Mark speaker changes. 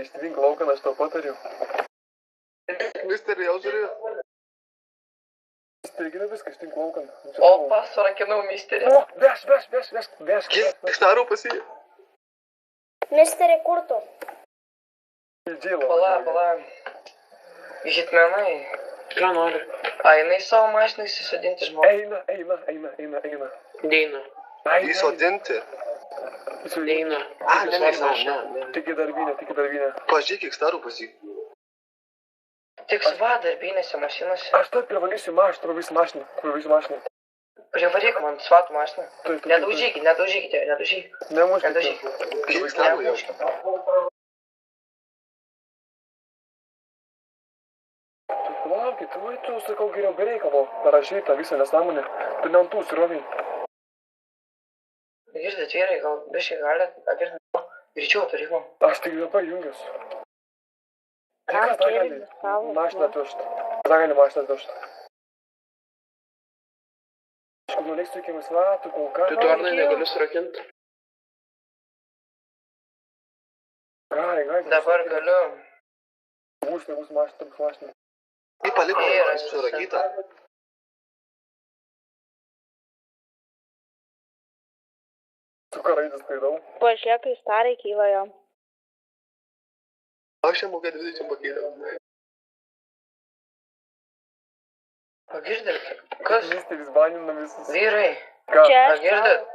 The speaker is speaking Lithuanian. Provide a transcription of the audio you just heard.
Speaker 1: Ištrink laukan, aš tau patariu.
Speaker 2: Misterį jau žiūrėjau.
Speaker 1: Taigi viskas, ištink laukan.
Speaker 3: Opa, surakinau misterį.
Speaker 1: O, veš.
Speaker 2: Kiek darau pas jį?
Speaker 4: Misteri, kur tu?
Speaker 3: Pala. Hitmenai.
Speaker 5: Ką nori?
Speaker 3: A, jinai savo mašiną įsisodinti žmogų.
Speaker 1: Eina.
Speaker 5: Deina.
Speaker 2: Įsodinti.
Speaker 5: Deina.
Speaker 2: Ne.
Speaker 1: Tik į darbinę.
Speaker 2: Pažiūrėk, kiek darau pas jį.
Speaker 3: Tik va, darbinėse mašinose.
Speaker 1: Aš taip privalysiu mašiną.
Speaker 3: Privaryk man svatų mašiną.
Speaker 1: Taip.
Speaker 3: Nedaužykite.
Speaker 1: Nemuškite.
Speaker 2: Kiek darau jau?
Speaker 1: Palaukit, tu sakau geriau be reikalo. Parašai tą visą nesąmonę. Tu ne ant tų siroviai.
Speaker 3: Girdit, vyrai, gal biškai galit, greičiau turi man.
Speaker 1: Aš tik dabar jungiuosi.
Speaker 4: Ką
Speaker 1: Kas dar
Speaker 4: turi
Speaker 1: gali
Speaker 4: savo?
Speaker 1: mašiną atvežti? Kada gali mašiną atvežti? Aš kur nuleisiu iki misvatų, kol ką.
Speaker 5: Tu arnai negaliu surakinti.
Speaker 1: Gali.
Speaker 3: Dabar galiu.
Speaker 1: Bus mašina.
Speaker 2: Jį paliko,
Speaker 3: Yra,
Speaker 2: surakyta.
Speaker 1: Su karaidis skraidau.
Speaker 4: Pažiūrėk, kai starai kyla jam.
Speaker 2: Aš jam mokė 20 pakėliau.
Speaker 3: Girdit, kas?
Speaker 1: Misteris banina visus.
Speaker 3: Vyrai,
Speaker 1: Ką?
Speaker 4: Čia
Speaker 3: girdit?